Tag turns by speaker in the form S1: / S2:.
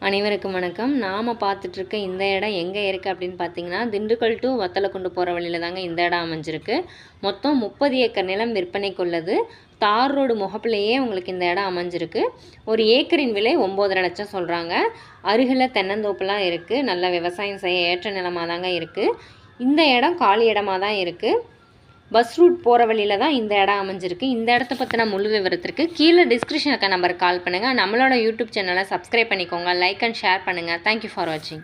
S1: அனைவருக்கும் வணக்கம். நாம் பார்த்துட்ருக்க இந்த இடம் எங்கே இருக்குது அப்படின்னு பார்த்தீங்கன்னா, திண்டுக்கல் டு வத்தலக்குண்டு போகிற வழியில் தாங்க இந்த இடம் அமைஞ்சிருக்கு. மொத்தம் 30 ஏக்கர் நிலம் விற்பனைக்கு உள்ளது. தார் ரோடு முகப்பிலேயே உங்களுக்கு இந்த இடம் அமைஞ்சிருக்கு. ஒரு ஏக்கரின் விலை 9,5 லட்சம் சொல்கிறாங்க. அருகில் தென்னந்தோப்புலாம் இருக்குது. நல்ல விவசாயம் செய்ய ஏற்ற நிலமாக தாங்க இருக்குது. இந்த இடம் காலி இடமாக தான் இருக்குது. பஸ் ரூட் போகிற வழியில் தான் இந்த இடம் அமைஞ்சிருக்கு. இந்த இடத்த பற்றின முழு விவரத்திற்கு கீழே டிஸ்கிரிப்ஷனுக்கு நம்பருக்கு கால் பண்ணுங்கள். நம்மளோட யூடியூப் சேனலை சப்ஸ்கிரைப் பண்ணிக்கோங்க. லைக் அண்ட் ஷேர் பண்ணுங்கள். தேங்க்யூ ஃபார் வாட்சிங்.